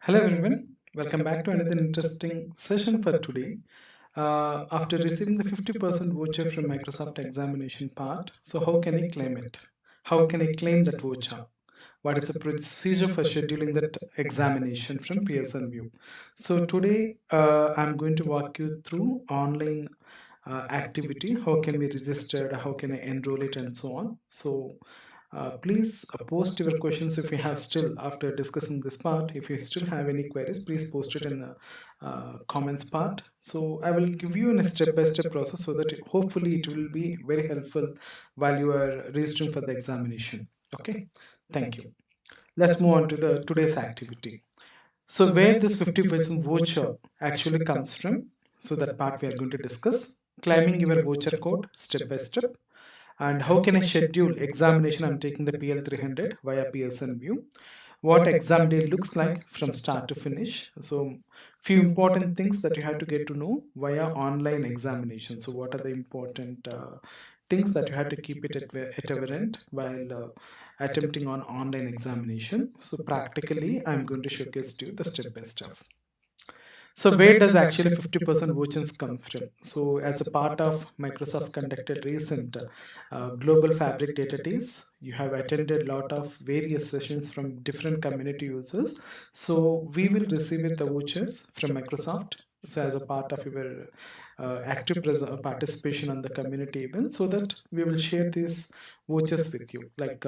Hello everyone, welcome back to another interesting session for today. After receiving the 50% voucher from Microsoft examination part, so how can I claim it? How can I claim that voucher? What is the procedure for scheduling that examination from Pearson VUE? So today I'm going to walk you through online activity, how can we register, how can I enroll it and so on. So please post your questions if you have still, after discussing this part, if you still have any queries, please post it in the comments part. So I will give you a step-by-step process so that hopefully it will be very helpful while you are registering for the examination. Okay, thank you. Let's move on to the today's activity. So where this 50% voucher actually comes from, so that part we are going to discuss. Claiming your voucher code step by step, and how can I schedule examination. I'm taking the PL-300 via Pearson VUE. What exam day looks like from start to finish. So few important things that you have to get to know via online examination. So what are the important things that you have to keep it at our end while attempting on online examination. So practically I'm going to showcase to you the step by step. So where does actually 50% vouchers come from? So as a part of Microsoft conducted recent Global Fabric Data Days, you have attended a lot of various sessions from different community users. So we will receive it the vouchers from Microsoft. So as a part of your active participation on the community event, so that we will share these vouchers with you. Like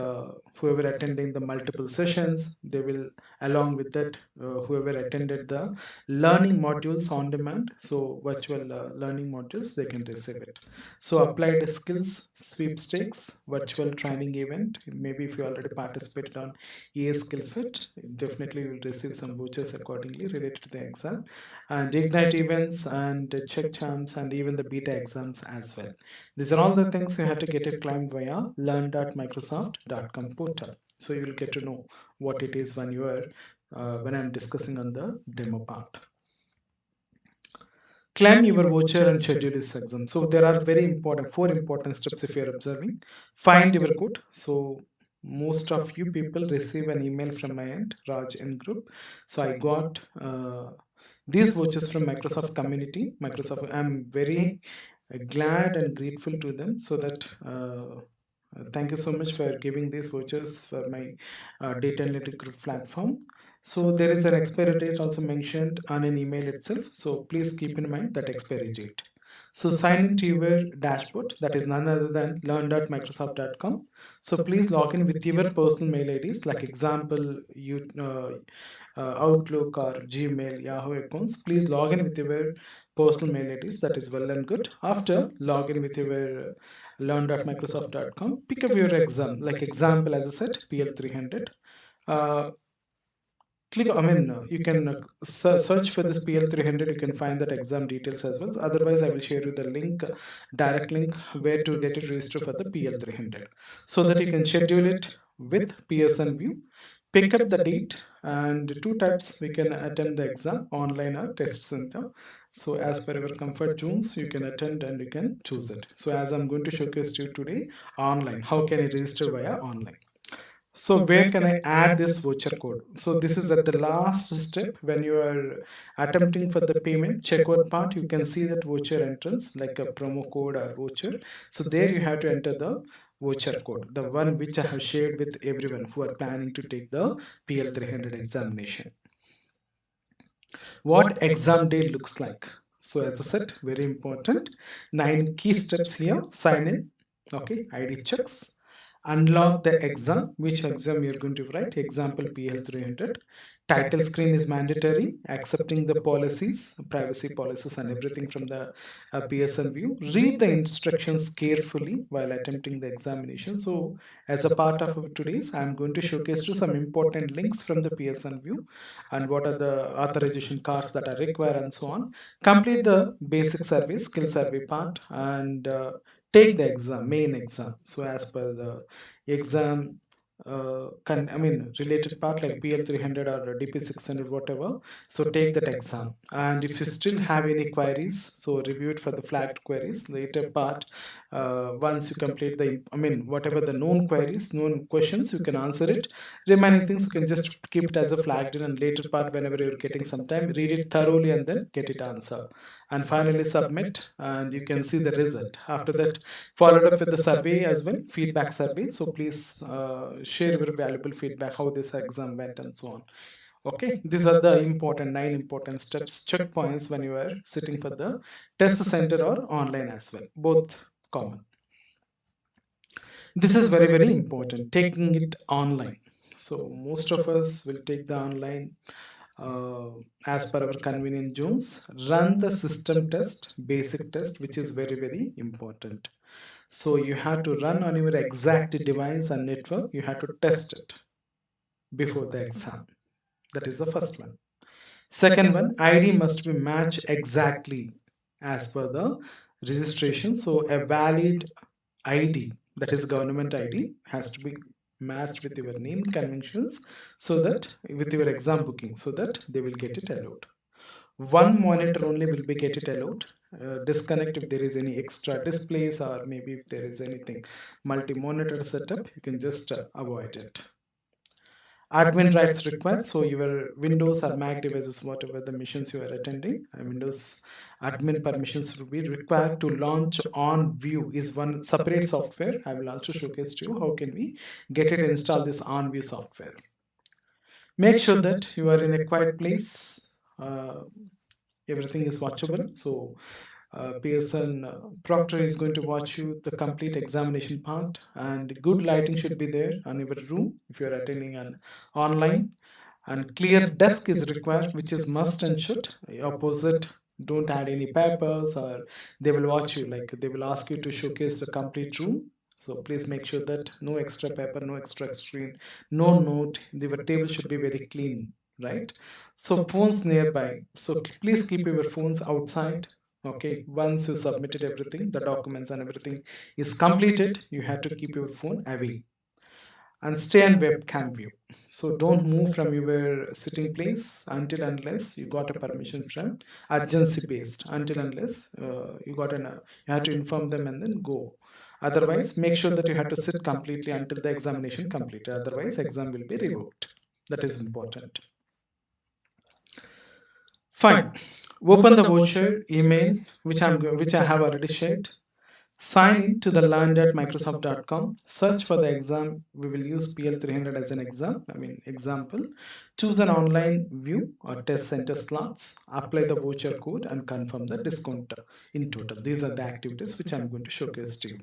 whoever attending the multiple sessions, they will, along with that, whoever attended the learning modules on demand, so virtual learning modules, they can receive it. So applied skills sweepstakes virtual training event, maybe if you already participated on EA skill fit, definitely you will receive some vouchers accordingly related to the exam. And ignite events and check charms and even the beta exams as well. These are all the things you have to get it climbed via learn.microsoft.com portal. So you will get to know what it is when you are when I'm discussing on the demo part. Claim your voucher and schedule this exam. So there are very important, four important steps if you're observing. Find your code. So most of you people receive an email from my end, Raj in group. So I got these vouchers from Microsoft community. Microsoft, I'm very glad and grateful to them, so that thank you so much for giving these vouchers for my data analytic group platform. So there is an expiry date also mentioned on an email itself. So please keep in mind that expiry date. So sign into your dashboard, that is none other than learn.microsoft.com. So please log in with your personal mail IDs, like example, you Outlook or Gmail, Yahoo accounts. Please log in with your personal mail IDs. That is well and good. After log in with your learn.microsoft.com, pick up your exam. Like example, as I said, PL-300. Uh, click, I mean, you can search for this PL-300. You can find that exam details as well. Otherwise, I will share you the link, direct link, where to get it registered for the PL-300, so that you can schedule it with Pearson VUE. Pick up the date, and two types we can attend the exam, online or test center. So as per your comfort zones, you can attend and you can choose it. So as I'm going to showcase to you today, online, how can I register via online? So where can I add this voucher code? So this is at the last step when you are attempting for the payment checkout part. You can see that voucher entrance, like a promo code or voucher. So there you have to enter the voucher code, the one which I have shared with everyone who are planning to take the PL-300 examination. What exam day looks like? So as I said, very important. 9 key steps here. Sign in. Okay, ID checks. Unlock the exam, which exam you're going to write. Example PL-300. Title screen is mandatory. Accepting the policies, privacy policies and everything from the Pearson VUE. Read the instructions carefully while attempting the examination. So as a part of today's, I'm going to showcase you some important links from the Pearson VUE and what are the authorization cards that are required and so on. Complete the basic survey, skill survey part, and take the exam, main exam. So as per the exam related part like PL-300 or DP-600, whatever. So take that exam. And if you still have any queries, so review it for the flagged queries. Later part, once you complete whatever the known queries, known questions, you can answer it. Remaining things you can just keep it as a flagged in, and later part, whenever you're getting some time, read it thoroughly and then get it answer. And finally submit, and you can see the result. After that, followed up with the survey as well, feedback survey. So please share your valuable feedback, how this exam went and so on. Okay, these are the important 9 important steps, checkpoints when you are sitting for the test center or online as well, both common. This is very, very important, taking it online. So most of us will take the online uh, as per our convenient zones. Run the system test, basic test, which is very, very important. So you have to run on your exact device and network. You have to test it before the exam. That is the first one. Second one, ID must be matched exactly as per the registration. So a valid ID, that is government ID, has to be matched with your name conventions, so that with your exam booking, so that they will get it allowed. One monitor only will be get it allowed. Disconnect if there is any extra displays, or maybe if there is anything multi-monitor setup, you can just avoid it. Admin rights required. So your Windows or Mac devices, whatever the missions you are attending, Windows admin permissions will be required to launch OnVUE is one separate software. I will also showcase to you how can we get it install this OnVUE software. Make sure that you are in a quiet place. Everything is watchable. So Pearson Proctor is going to watch you the complete examination part, and good lighting should be there on your room if you are attending an online. And clear desk is required, which is must and should. Opposite, don't add any papers, or they will watch you, like they will ask you to showcase the complete room. So please make sure that no extra paper, no extra screen, no note. The table should be very clean, right? So phones nearby. So please keep your phones outside. Okay, once you submitted everything, the documents and everything is completed, you have to keep your phone away and stay on webcam view. So don't move from your sitting place until unless you got a permission from urgency based, until unless you have to inform them and then go. Otherwise, make sure that you have to sit completely until the examination completed. Otherwise, exam will be revoked. That is important. Fine. Open the voucher email, which I have already shared. Sign in to the learn.microsoft.com. Search for the exam. We will use PL-300 as an example. Choose an online view or test center slots. Apply the voucher code and confirm the discount in total. These are the activities which I'm going to showcase to you.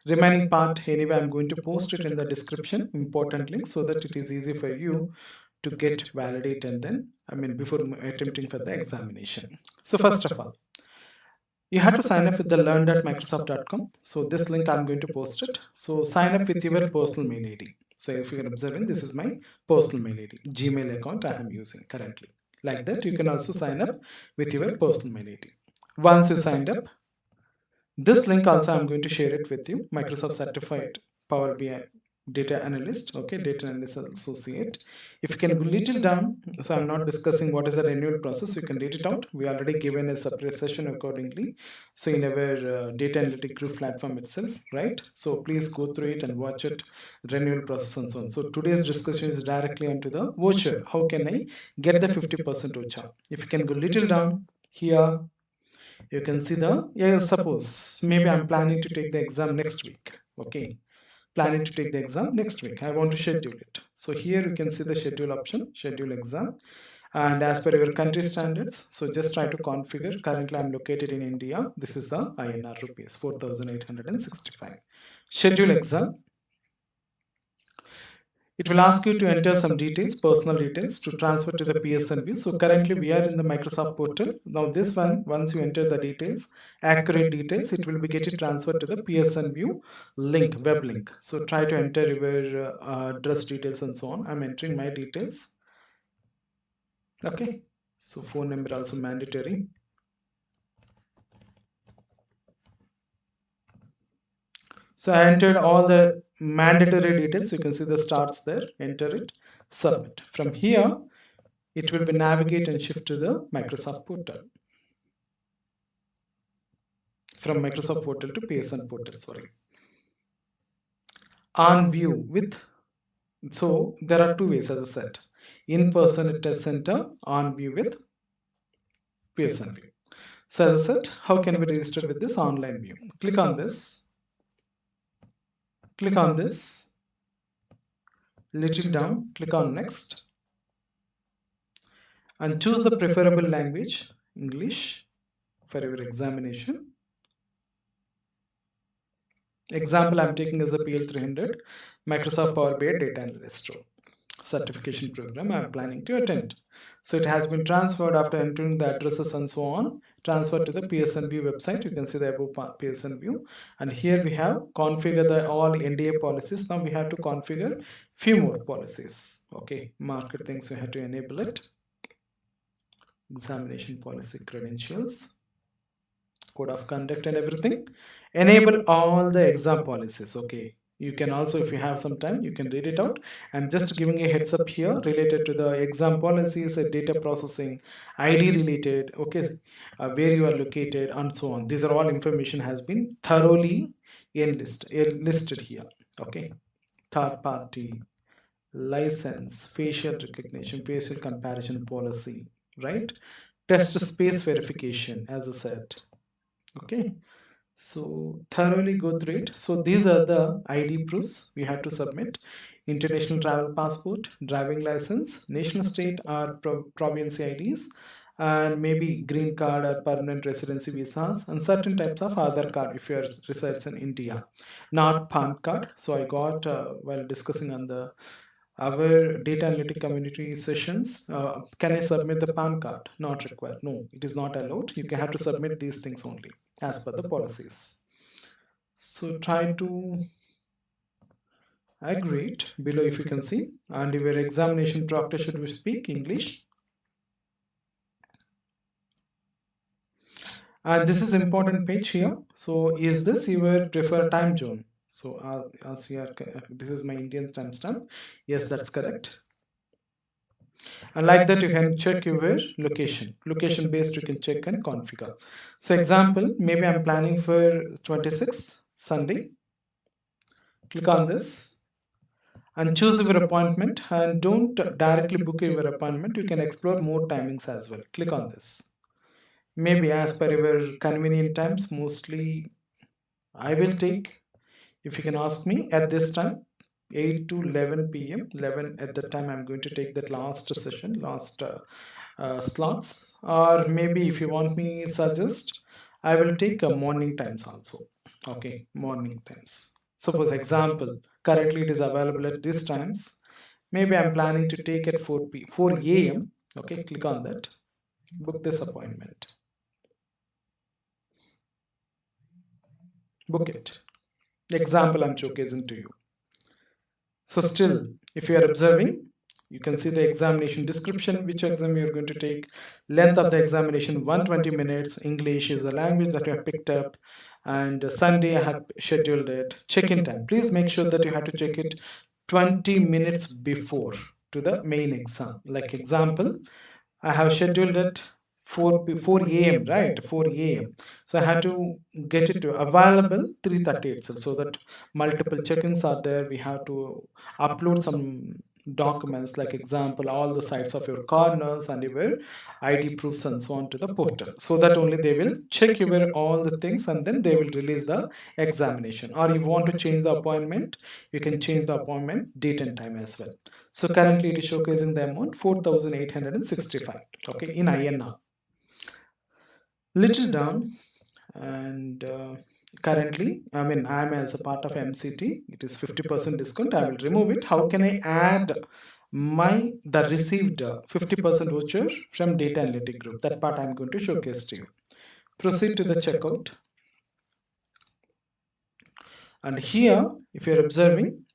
Remaining part, anyway, I'm going to post it in the description, important link, so that it is easy for you to get validate, and then, before attempting for the examination. So first of all, you have to sign up with the learn.microsoft.com. So this link I'm going to post it. So sign up with your personal mail ID. So if you can observe, this is my personal mail ID, Gmail account I am using currently. Like that, you can also sign up with your personal mail ID. Once you signed up, this link also I'm going to share it with you. Microsoft Certified Power BI Data Analyst, okay, Data Analyst Associate. If you can go little down, so I'm not discussing what is the renewal process, you can read it out. We already given a separate session accordingly. So in our data analytic group platform itself, right? So please go through it and watch it, renewal process and so on. So today's discussion is directly onto the voucher. How can I get the 50% voucher? If you can go little down here, you can see the, yeah, suppose maybe I'm planning to take the exam next week. Okay, planning to take the exam next week, I want to schedule it. So here you can see the schedule option, schedule exam, and as per your country standards, so just try to configure. Currently I'm located in India. This is the INR rupees 4865. Schedule exam. It will ask you to enter some details, personal details, to transfer to the Pearson VUE. So currently we are in the Microsoft portal. Now this one, once you enter the details, accurate details, it will be getting transferred to the Pearson VUE link, web link. So try to enter your address details and so on. I'm entering my details. Okay. So phone number also mandatory. So I entered all the mandatory details. You can see the starts there, enter it, submit. From here, it will be navigate and shift to the Microsoft portal. From Microsoft portal to Pearson portal, sorry. OnVUE with, so there are two ways as I said. In-person at test center, OnVUE with Pearson VUE. So as I said, how can we register with this online view? Click on this, little down, click on next, and choose the preferable language, English, for your examination. Example I'm taking is the PL-300, Microsoft Power BI Data Analyst certification program I'm planning to attend. So it has been transferred after entering the addresses and so on, transferred to the Pearson VUE website. You can see the above Pearson VUE. And here we have configure the all NDA policies. Now we have to configure few more policies. Okay, market things we have to enable it. Examination policy credentials, code of conduct and everything. Enable all the exam policies. Okay, you can also, if you have some time, you can read it out. I'm just giving a heads up here related to the exam policies, data processing, ID related, okay, where you are located and so on. These are all information has been thoroughly listed here. Okay, third party license, facial recognition, facial comparison policy, right? Test space verification, as I said. Okay, so thoroughly go through it. So these are the ID proofs we have to submit: international travel passport, driving license, nation state or province IDs, and maybe green card or permanent residency visas, and certain types of Aadhaar card if you are resides in India, not PAN card. So I got while discussing on the our data analytic community sessions, can I submit the PAN card? Not required. No, it is not allowed. You have to submit these things only as per the policies. So try to agree it below if you can see. And your examination proctor should speak English. And this is important page here. So is this your preferred time zone? So I'll see here, this is my Indian timestamp. Yes, that's correct. And like that, you can check your location. Location based, you can check and configure. So example, maybe I'm planning for 26th Sunday. Click on this and choose your appointment, and don't directly book your appointment. You can explore more timings as well. Click on this. Maybe as per your convenient times, mostly I will take, if you can ask me, at this time 8 to 11 p.m. 11 at the time I'm going to take that last session, last slots. Or maybe if you want me suggest, I will take morning times also. Okay, morning times. Suppose example, currently it is available at these times. Maybe I'm planning to take at 4 a.m. Okay, click on that. Book this appointment. Book it. Example I'm showcasing to you. So still, if you are observing, you can see the examination description, which exam you are going to take, length of the examination 120 minutes, English is the language that you have picked up, and Sunday I have scheduled it, check-in time. Please make sure that you have to check it 20 minutes before to the main exam. Like example, I have scheduled it 4 a.m. right, 4 a.m. So I had to get it to available 3:30 itself, so that multiple check-ins are there. We have to upload some documents, like example all the sides of your corners and your ID proofs and so on to the portal, so that only they will check your all the things and then they will release the examination. Or you want to change the appointment, you can change the appointment date and time as well. So currently it is showcasing the amount 4,865, okay, in INR. Little down, and currently, I mean, I'm as a part of MCT, it is 50% discount. I will remove it. How can I add the received 50% voucher from data analytic group? That part I'm going to showcase to you. Proceed to the checkout. And here, if you're observing,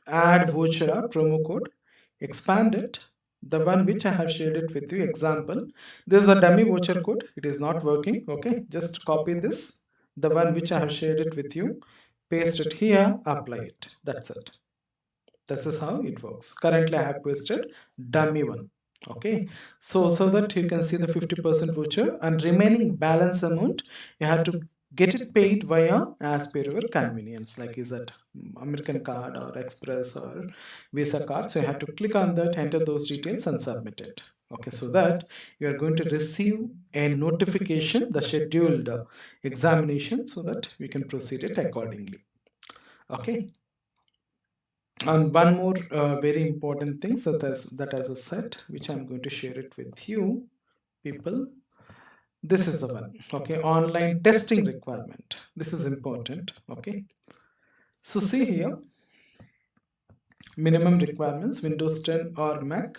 add voucher or promo code, expand it, the one which I have shared it with you. Example, this is a dummy voucher code, it is not working. Okay, just copy this, the one which I have shared it with you, paste it here, apply it. That's it. This is how it works. Currently, I have pasted dummy one. Okay, so that you can see the 50% voucher and remaining balance amount, you have to get it paid via as per your convenience. Like is that American card or Express or Visa card? So you have to click on that, enter those details, and submit it. Okay, so that you are going to receive a notification, the scheduled examination, so that we can proceed it accordingly. Okay. And one more very important thing that as a set, which I'm going to share it with you, people. This is the one. Okay, online testing requirement. This is important. Okay, so see here, minimum requirements: Windows 10 or Mac.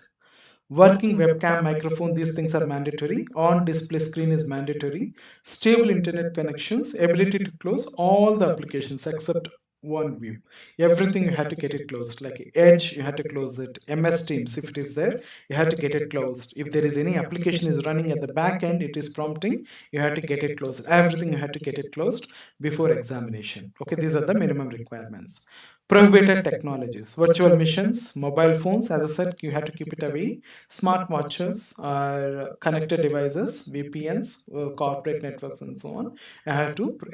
Working webcam, microphone, these things are mandatory. On display screen is mandatory. Stable internet connections, ability to close all the applications except OnVUE. Everything you have to get it closed. Like Edge, you have to close it. MS Teams, if it is there, you have to get it closed. If there is any application is running at the back end, it is prompting, you have to get it closed. Everything you have to get it closed before examination. Okay, these are the minimum requirements. Prohibited technologies, virtual machines, mobile phones, as I said, you have to keep it away. Smart watches or connected devices, VPNs, corporate networks, and so on.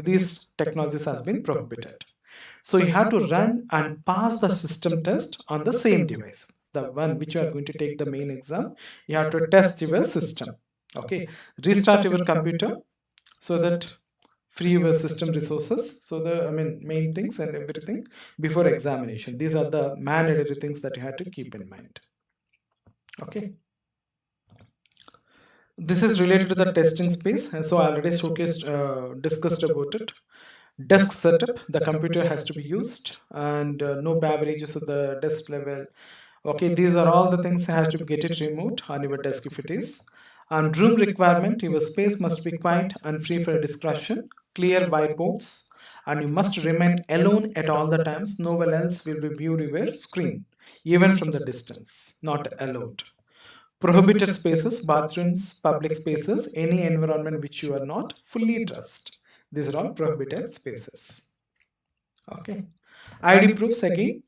These technologies has been prohibited. So you have to run and pass the system test on the same device. The one which you are going to take the main exam, you have to test your system. Okay, restart your computer so that free your system resources. So the main things and everything before examination. These are the mandatory things that you have to keep in mind. Okay. This is related to the testing space, and so I already discussed about it. Desk setup, the computer has to be used, and no beverages at the desk level. Okay, these are all the things that has to get it removed on your desk if it is. And room requirement, your space must be quiet and free for discussion, clear whiteboards, and you must remain alone at all the times. No one else will be viewed your screen, even from the distance. Not allowed. Prohibited spaces, bathrooms, public spaces, any environment which you are not fully trust. These are all prohibited spaces. Okay. ID proofs again,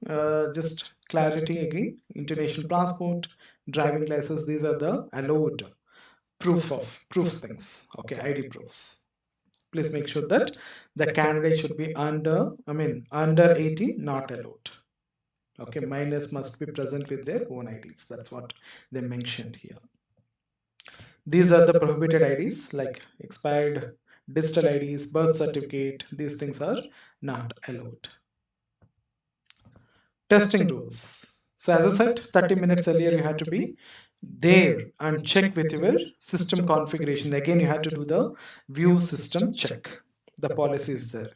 just clarity again, international passport, driving license, these are the allowed proofs things. Okay, ID proofs. Please make sure that the candidate should be under 18, not allowed. Okay, minors must be present with their own IDs. That's what they mentioned here. These are the prohibited IDs like expired digital IDs, birth certificate. These things are not allowed. Testing rules. So as I said 30 minutes earlier, you have to be there and check with your system configuration. Again, you have to do the view system check. The policy is there.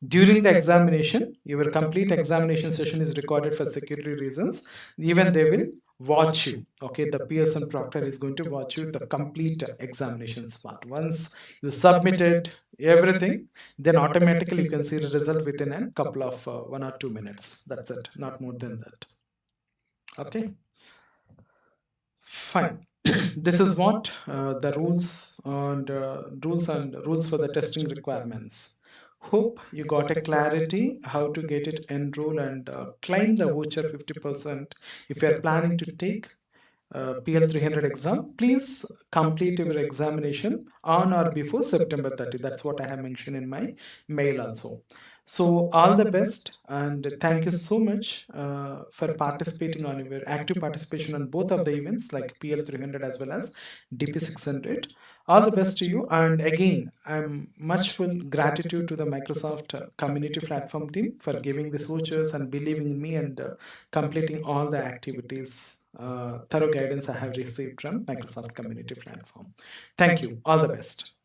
During the examination, your complete examination session is recorded for security reasons. Even they will watch you. Okay, the Pearson proctor is going to watch you the complete examination part. Once you submitted everything, then automatically you can see the result within a couple of 1 or 2 minutes. That's it, not more than that. Okay, fine. This is what the rules for the testing requirements. Hope you got a clarity how to get it enroll and claim the voucher 50%. If you are planning to take PL-300 exam, please complete your examination on or before September 30. That's what I have mentioned in my mail also. So all the best, and thank you so much for participating on your active participation on both of the events like PL-300 as well as DP600. All the best to you, and again I'm much full gratitude to the Microsoft community platform team for giving these vouchers and believing in me and completing all the activities. Thorough guidance I have received from Microsoft community platform. Thank you. All the best.